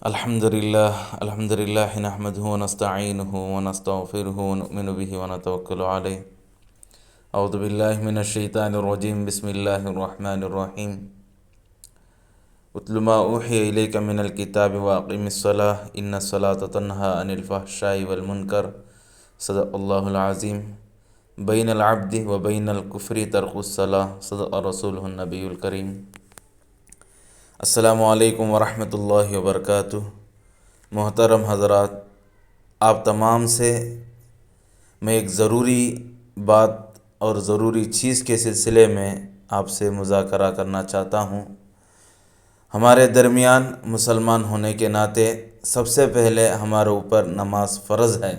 الحمد لله نحمده ونستعينه ونستغفره ونؤمن به ونتوكل عليه. أعوذ بالله من الشيطان الرجيم. بسم الله الرحمن الرحيم. اتل ما أوحي إليك من الكتاب وأقم الصلاة إن الصلاة تنهى عن الفحشاء والمنكر. صدق الله العظيم. بين العبد وبين الكفر ترك الصلاة. صدق رسوله النبي الكريم. السلام علیکم ورحمۃ اللہ وبرکاتہ. محترم حضرات، آپ تمام سے میں ایک ضروری بات اور ضروری چیز کے سلسلے میں آپ سے مذاکرہ کرنا چاہتا ہوں. ہمارے درمیان مسلمان ہونے کے ناطے سب سے پہلے ہمارے اوپر نماز فرض ہے.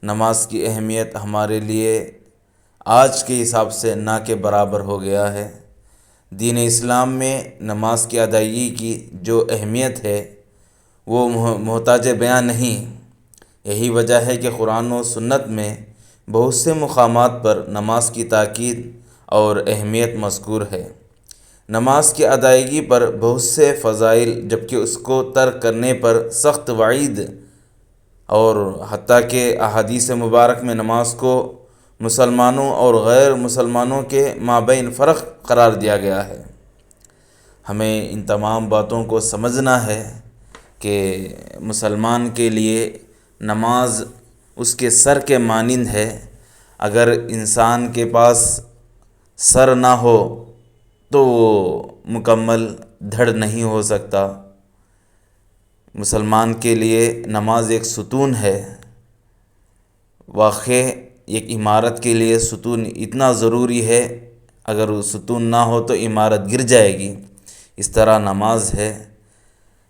نماز کی اہمیت ہمارے لیے آج کے حساب سے نہ کے برابر ہو گیا ہے. دین اسلام میں نماز کی ادائیگی کی جو اہمیت ہے وہ محتاج بیان نہیں. یہی وجہ ہے کہ قرآن و سنت میں بہت سے مقامات پر نماز کی تاکید اور اہمیت مذکور ہے. نماز کی ادائیگی پر بہت سے فضائل، جبکہ اس کو ترک کرنے پر سخت وعید، اور حتیٰ کہ احادیث مبارک میں نماز کو مسلمانوں اور غیر مسلمانوں کے مابین فرق قرار دیا گیا ہے. ہمیں ان تمام باتوں کو سمجھنا ہے کہ مسلمان کے لیے نماز اس کے سر کے مانند ہے. اگر انسان کے پاس سر نہ ہو تو وہ مکمل دھڑ نہیں ہو سکتا. مسلمان کے لیے نماز ایک ستون ہے. واقع ایک عمارت کے لیے ستون اتنا ضروری ہے، اگر وہ ستون نہ ہو تو عمارت گر جائے گی. اس طرح نماز ہے.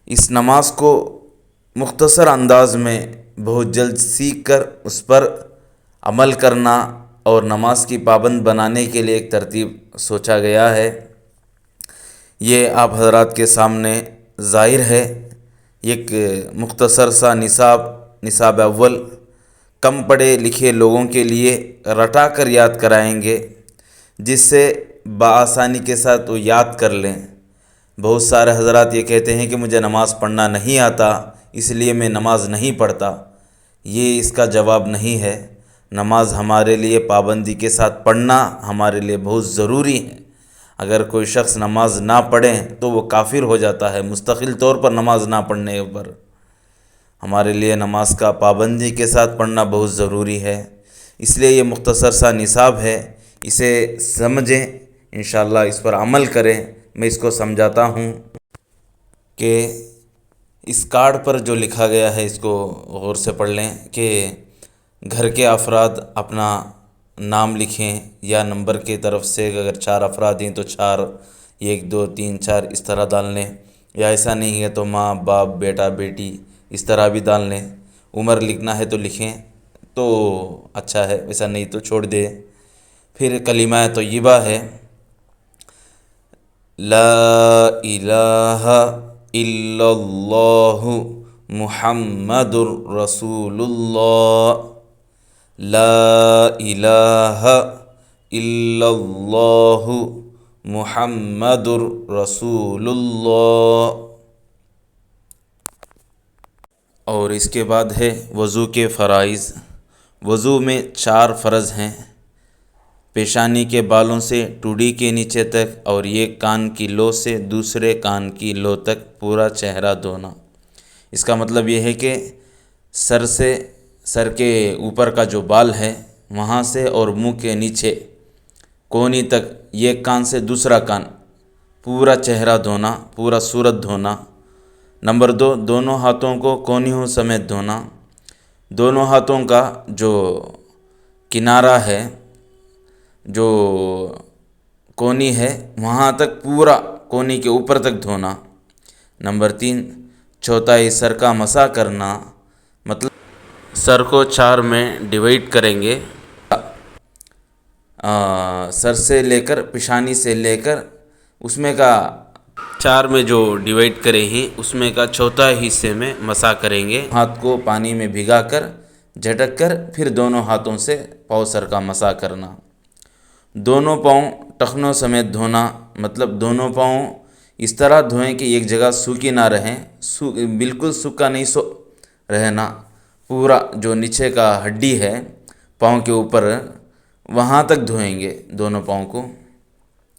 اس نماز کو مختصر انداز میں بہت جلد سیکھ کر اس پر عمل کرنا اور نماز کی پابند بنانے کے لیے ایک ترتیب سوچا گیا ہے. یہ آپ حضرات کے سامنے ظاہر ہے. ایک مختصر سا نصاب اول کم پڑھے لکھے لوگوں کے لیے رٹا کر یاد کرائیں گے، جس سے بآسانی کے ساتھ وہ یاد کر لیں. بہت سارے حضرات یہ کہتے ہیں کہ مجھے نماز پڑھنا نہیں آتا، اس لیے میں نماز نہیں پڑھتا. یہ اس کا جواب نہیں ہے. نماز ہمارے لیے پابندی کے ساتھ پڑھنا ہمارے لیے بہت ضروری ہے. اگر کوئی شخص نماز نہ پڑھے تو وہ کافر ہو جاتا ہے. مستقل طور پر نماز نہ پڑھنے پر ہمارے لیے نماز کا پابندی کے ساتھ پڑھنا بہت ضروری ہے. اس لیے یہ مختصر سا نصاب ہے، اسے سمجھیں، انشاءاللہ اس پر عمل کریں. میں اس کو سمجھاتا ہوں کہ اس کارڈ پر جو لکھا گیا ہے اس کو غور سے پڑھ لیں کہ گھر کے افراد اپنا نام لکھیں یا نمبر کی طرف سے. اگر 4 افراد ہیں تو 4، 1 2 3 4 اس طرح ڈال لیں، یا ایسا نہیں ہے تو ماں باپ بیٹا بیٹی اس طرح بھی ڈال لیں. عمر لکھنا ہے تو لکھیں تو اچھا ہے، ایسا نہیں تو چھوڑ دیں. پھر کلمہ طیبہ ہے: لا الہ الا اللہ محمد رسول اللہ. لا الہ الا اللہ محمد رسول اللہ. اور اس کے بعد ہے وضو کے فرائض. وضو میں 4 فرض ہیں: پیشانی کے بالوں سے ٹوڈی کے نیچے تک، اور ایک کان کی لو سے دوسرے کان کی لو تک پورا چہرہ دھونا. اس کا مطلب یہ ہے کہ سر کے اوپر کا جو بال ہے وہاں سے اور منہ کے نیچے کونی تک، ایک کان سے دوسرا کان، پورا چہرہ دھونا، پورا صورت دھونا. نمبر 2، دونوں ہاتھوں کو کونیوں سمیت دھونا. دونوں ہاتھوں کا جو کنارہ ہے، جو کونی ہے، وہاں تک، پورا کونی کے اوپر تک دھونا. نمبر 3، چوتھائی سر کا مسح کرنا. مطلب سر کو 4 میں ڈیوائیڈ کریں گے. سر سے لے کر، پیشانی سے لے کر، اس میں کا 4 میں جو ڈیوائیڈ کرے ہیں اس میں کا چوتھا حصے میں مسح کریں گے. ہاتھ کو پانی میں بھگا کر جھٹک کر پھر دونوں ہاتھوں سے پاؤں سر کا مسح کرنا. دونوں پاؤں ٹخنوں سمیت دھونا. مطلب دونوں پاؤں اس طرح دھوئیں کہ ایک جگہ سوکھی نہ رہیں، بالکل سوکھا نہیں رہنا، پورا جو نیچے کا ہڈی ہے پاؤں کے اوپر وہاں تک دھوئیں گے دونوں پاؤں کو۔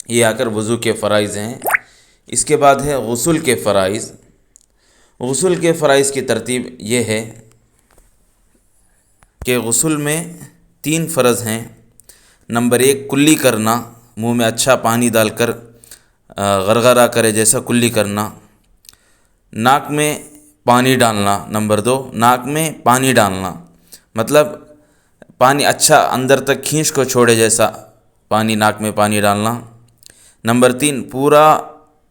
یہ آ کر وضو کے فرائض ہیں۔ اس کے بعد ہے غسل کے فرائض۔ غسل کے فرائض کی ترتیب یہ ہے کہ غسل میں 3 فرض ہیں۔ نمبر 1 کلی کرنا، منہ میں اچھا پانی ڈال کر غرغرہ کرے جیسا کلی کرنا۔ ناک میں پانی ڈالنا۔ نمبر 2 ناک میں پانی ڈالنا، مطلب پانی اچھا اندر تک کھینچ کو چھوڑے جیسا پانی ناک میں پانی ڈالنا۔ نمبر 3 پورا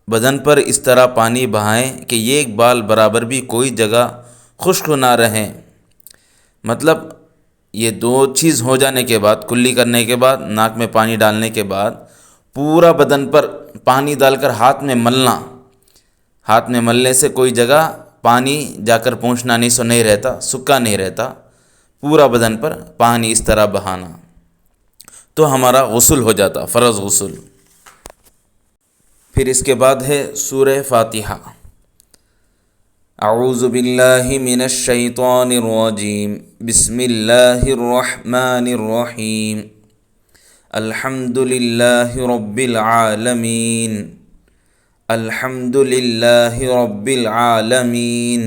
بدن پر اس طرح پانی بہائیں کہ ایک بال برابر بھی کوئی جگہ خشک نہ رہے، مطلب یہ 2 چیز ہو جانے کے بعد، کلی کرنے کے بعد، ناک میں پانی ڈالنے کے بعد پورا بدن پر پانی ڈال کر ہاتھ میں ملنا۔ ہاتھ میں ملنے سے کوئی جگہ پانی جا کر پہنچنا نہیں رہتا، سکا نہیں رہتا، پورا بدن پر پانی اس طرح بہانا، تو ہمارا غسل ہو جاتا، فرض غسل۔ پھر اس کے بعد ہے سورہ فاتحہ۔ اعوذ باللہ من الشیطان الرجیم، بسم اللہ الرحمن الرحیم، الحمد للہ رب العالمین، الحمد للہ رب العالمین،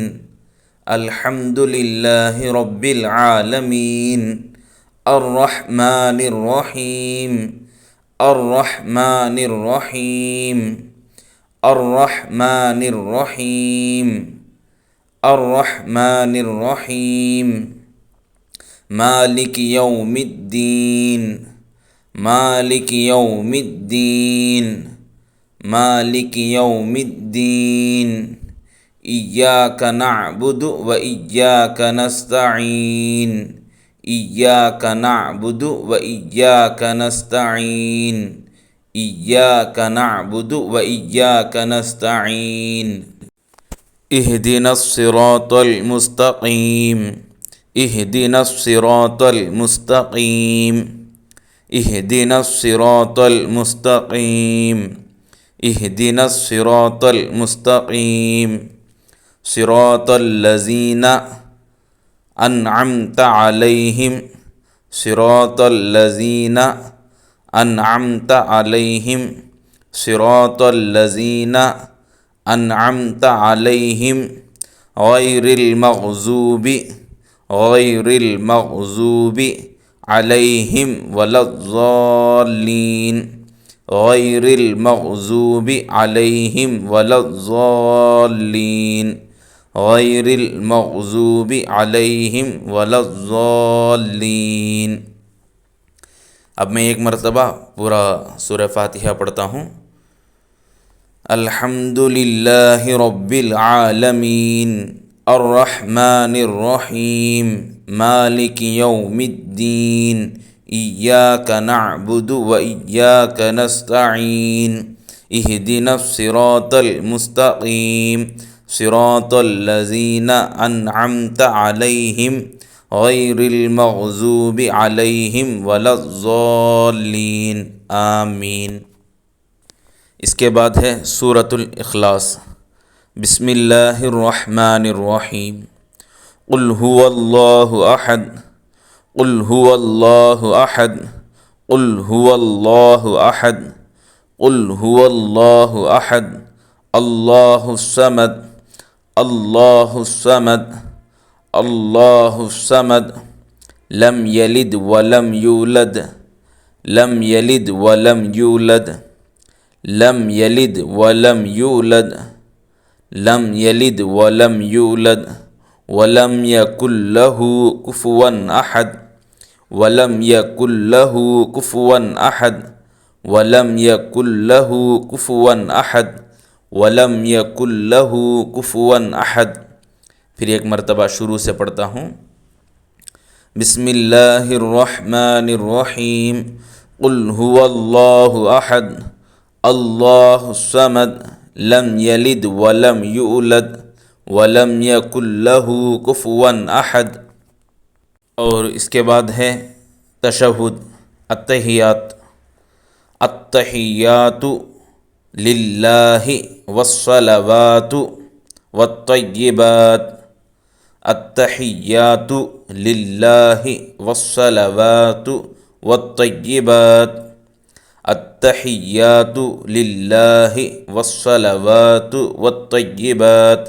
الحمد للہ رب العالمین، الرحمن الرحیم، الرحمن الرحیم، الرحمن الرحیم، الرحمن الرحیم، مالک یوم الدین، مالک یوم الدین، مالک یوم الدین، ایاک نعبد و ایاک نستعین، ایاک نعبد و ایاک نستعین، ایاک نعبد و ایاک نستعین، اہدنا الصراط المستقیم، اہدنا الصراط المستقیم، اہدنا الصراط المستقیم، اہدنا الصراط المستقیم، صراط الذین انعمت علیہم، صراط الذین انعمت علیہم، صراط الذین انعمت علیہم، غیر المغضوب علیہم ولا الضالین، غیر المغضوب علیہم ولا الضالین، غیر المغضوب علیہم ولا الضالین۔ اب میں ایک مرتبہ پورا سورہ فاتحہ پڑھتا ہوں۔ الحمد للہ رب العالمین، الرحمن الرحیم، مالک یوم الدین، ایاک نعبد و ایاک نستعین، اہدنا الصراط المستقیم، صراط الذین انعمت علیہم، غیر المغضوب علیہم ولا الضالین، آمین۔ اس کے بعد ہے سورۃ الاخلاص۔ بسم اللہ الرحمن الرحیم، قل هو اللہ احد، قل هو اللہ احد، قل هو اللہ احد، قل هو اللہ احد، اللہ الصمد، اللہ الصمد، اللہ الصمد، لم یلد ولم یولد، لم یلد ولم یولد، لم یلد ولم یولد، لم یلد ولم یولد، ولم یکن له کفوا احد، ولم یکن له کفوا احد، ولم یکن له کفوا احد، ولم یکن له کفوا احد۔ پھر ایک مرتبہ شروع سے پڑھتا ہوں۔ بسم اللہ الرحمن الرحیم، قل هو اللہ احد، اللہ الصمد، لم یلد ولم یولد، ولم یکن له کفوا احد۔ اور اس کے بعد ہے تشہد، التحیات، التحیات للہ والصلوات والطيبات التحيات لله والصلوات والطيبات التحيات لله والصلوات والطيبات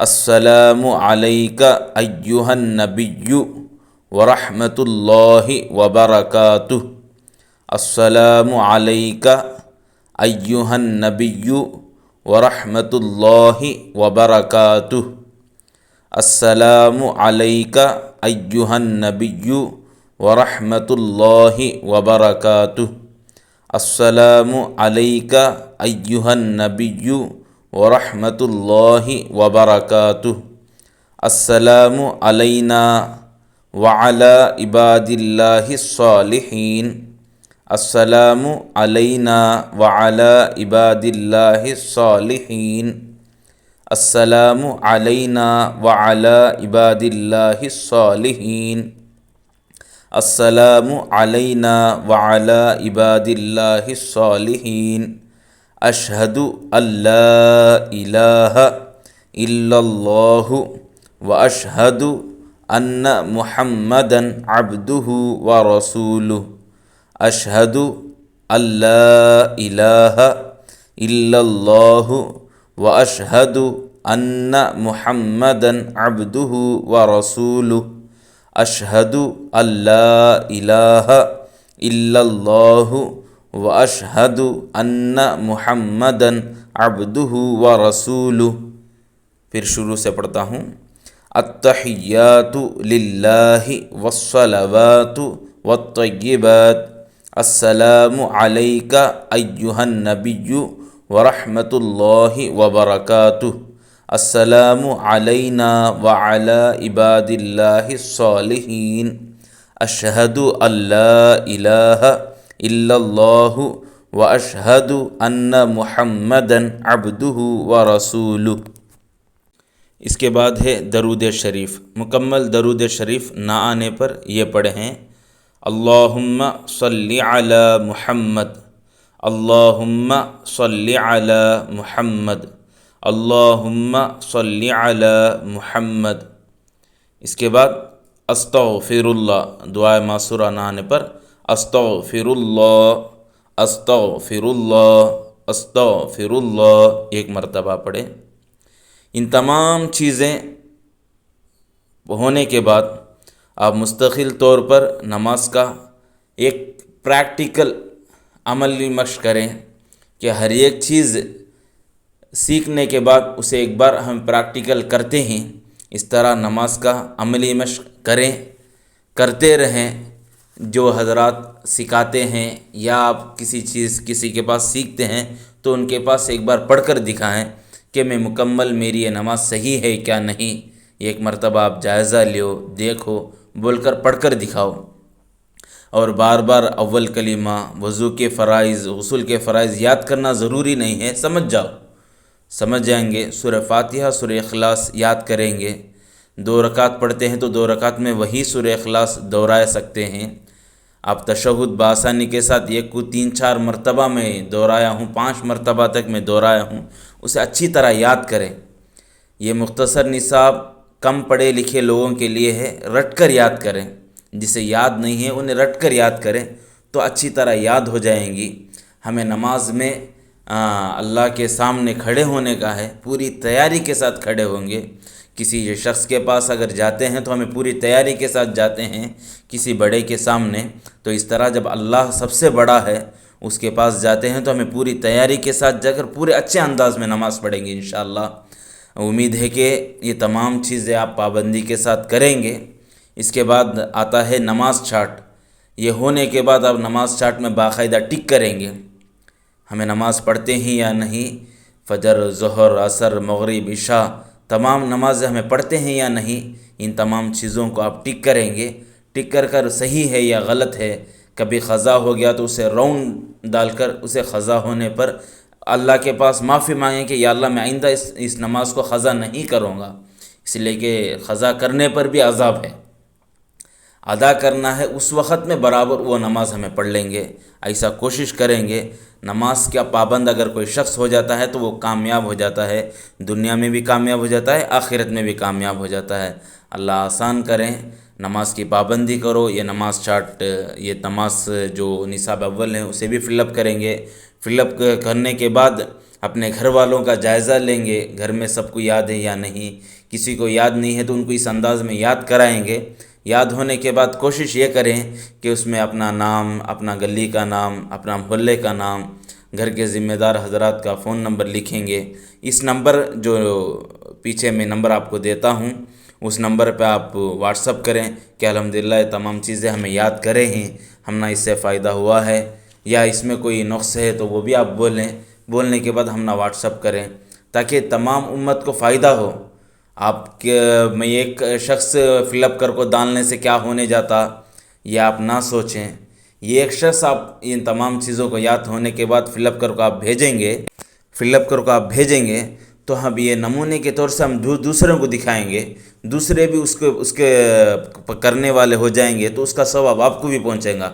السلام عليك أيها النبي ورحمة الله وبركاته السلام عليك أيها النبي ورحمة الله وبركاته السلام عليك أيها النبي ورحمة الله وبركاته السلام عليك أيها النبي ورحمة الله وبركاته السلام علينا وعلى عباد الله الصالحين السلام علينا وعلى عباد الله الصالحين السلام علينا وعلى عباد الله الصالحين السلام علينا وعلى عباد الله الصالحين أشهد أن لا إله إلا الله وأشهد أن محمدا عبده ورسوله أشهد أن لا إله إلا الله وأشهد أن محمدا عبده ورسوله أشهد أن لا إله إلا الله وأشهد أن محمدا عبده ورسوله. پھر شروع سے پڑھتا ہوں. التحیات للہ والصلوات والطیبات السلام علیک ایہا النبی ورحمۃ اللہ وبرکاتہ السلام علینا وعلی عباد اللہ الصالحین اشہد ان لا الہ الا اللہ واشہد ان محمدا عبدہ ورسولہ. اس کے بعد ہے درود شریف. مکمل درود شریف نہ آنے پر یہ پڑھیں: اللہم صلی علی محمد اللہم صلی علی محمد اللہم صلی علی محمد. اس کے بعد استغفر اللہ، دعائے معصورہ نہ آنے پر استغفر اللہ استغفر اللہ استغفر اللہ ایک مرتبہ پڑھیں. ان تمام چیزیں ہونے کے بعد آپ مستقل طور پر نماز کا ایک پریکٹیکل عملی مشق کریں کہ ہر ایک چیز سیکھنے کے بعد اسے ایک بار ہم پریکٹیکل کرتے ہیں. اس طرح نماز کا عملی مشق کریں، کرتے رہیں. جو حضرات سکھاتے ہیں یا آپ کسی کے پاس سیکھتے ہیں تو ان کے پاس ایک بار پڑھ کر دکھائیں کہ میں مکمل میری یہ نماز صحیح ہے کیا نہیں. ایک مرتبہ آپ جائزہ لیو، دیکھو، بول کر پڑھ کر دکھاؤ. اور بار بار اول کلمہ، وضو کے فرائض، غسل کے فرائض یاد کرنا ضروری نہیں ہے. سمجھ جائیں گے. سورہ فاتحہ، سورہ اخلاص یاد کریں گے. 2 رکعت پڑھتے ہیں تو 2 رکعت میں وہی سورہ اخلاص دہرا سکتے ہیں. آپ تشہد بآسانی کے ساتھ 1 کو 3-4 مرتبہ میں دہرایا ہوں، 5 مرتبہ تک میں دہرایا ہوں، اسے اچھی طرح یاد کریں. یہ مختصر نصاب کم پڑھے لکھے لوگوں کے لیے ہے. رٹ کر یاد کریں. جسے یاد نہیں ہے انہیں رٹ کر یاد کریں تو اچھی طرح یاد ہو جائیں گی. ہمیں نماز میں اللہ کے سامنے کھڑے ہونے کا ہے، پوری تیاری کے ساتھ کھڑے ہوں گے. کسی شخص کے پاس اگر جاتے ہیں تو ہمیں پوری تیاری کے ساتھ جاتے ہیں. کسی بڑے کے سامنے تو اس طرح جب اللہ سب سے بڑا ہے اس کے پاس جاتے ہیں تو ہمیں پوری تیاری کے ساتھ جا کر پورے اچھے انداز میں نماز پڑھیں گے انشاءاللہ. امید ہے کہ یہ تمام چیزیں آپ پابندی کے ساتھ کریں گے. اس کے بعد آتا ہے نماز چارٹ. یہ ہونے کے بعد آپ نماز چارٹ میں باقاعدہ ٹک کریں گے ہمیں نماز پڑھتے ہیں یا نہیں. فجر، ظہر، عصر، مغرب، عشاء تمام نمازیں ہمیں پڑھتے ہیں یا نہیں. ان تمام چیزوں کو آپ ٹک کریں گے. ٹک کر صحیح ہے یا غلط ہے. کبھی قضا ہو گیا تو اسے راؤنڈ ڈال کر اسے قضا ہونے پر اللہ کے پاس معافی مانگیں کہ یا اللہ میں آئندہ اس نماز کو قضا نہیں کروں گا، اس لیے کہ قضا کرنے پر بھی عذاب ہے. ادا کرنا ہے اس وقت میں برابر وہ نماز ہمیں پڑھ لیں گے، ایسا کوشش کریں گے۔ نماز کا پابند اگر کوئی شخص ہو جاتا ہے تو وہ کامیاب ہو جاتا ہے، دنیا میں بھی کامیاب ہو جاتا ہے، آخرت میں بھی کامیاب ہو جاتا ہے۔ اللہ آسان کریں، نماز کی پابندی کرو۔ یہ نماز چارٹ، یہ نماز جو نصاب اول ہے اسے بھی فل اپ کریں گے۔ فل اپ کرنے کے بعد اپنے گھر والوں کا جائزہ لیں گے، گھر میں سب کو یاد ہے یا نہیں، کسی کو یاد نہیں ہے تو ان کو اس انداز میں یاد کرائیں گے۔ یاد ہونے کے بعد کوشش یہ کریں کہ اس میں اپنا نام، اپنا گلی کا نام، اپنا محلے کا نام، گھر کے ذمہ دار حضرات کا فون نمبر لکھیں گے۔ اس نمبر جو پیچھے میں نمبر آپ کو دیتا ہوں اس نمبر پہ آپ واٹس اپ کریں کہ الحمدللہ یہ تمام چیزیں ہمیں یاد کرے ہیں، ہمنا اس سے فائدہ ہوا ہے، یا اس میں کوئی نقص ہے تو وہ بھی آپ بولیں۔ بولنے کے بعد ہمنا واٹس اپ کریں تاکہ تمام امت کو فائدہ ہو۔ آپ کے میں ایک شخص فل اپ کر کو ڈالنے سے کیا ہونے جاتا یہ آپ نہ سوچیں۔ یہ ایک شخص آپ ان تمام چیزوں کو یاد ہونے کے بعد فل اپ کر کو آپ بھیجیں گے تو ہم یہ نمونے کے طور سے ہم دوسروں کو دکھائیں گے، دوسرے بھی اس کے کرنے والے ہو جائیں گے تو اس کا ثواب آپ کو بھی پہنچے گا۔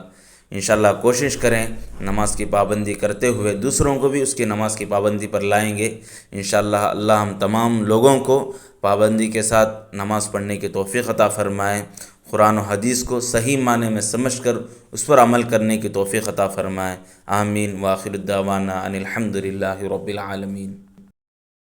انشاءاللہ کوشش کریں نماز کی پابندی کرتے ہوئے دوسروں کو بھی اس کی نماز کی پابندی پر لائیں گے۔ انشاءاللہ اللہ ہم تمام لوگوں کو پابندی کے ساتھ نماز پڑھنے کی توفیق عطا فرمائے، قرآن و حدیث کو صحیح معنی میں سمجھ کر اس پر عمل کرنے کی توفیق عطا فرمائے۔ آمین۔ وآخر الدعوانا ان الحمد للہ رب العالمین۔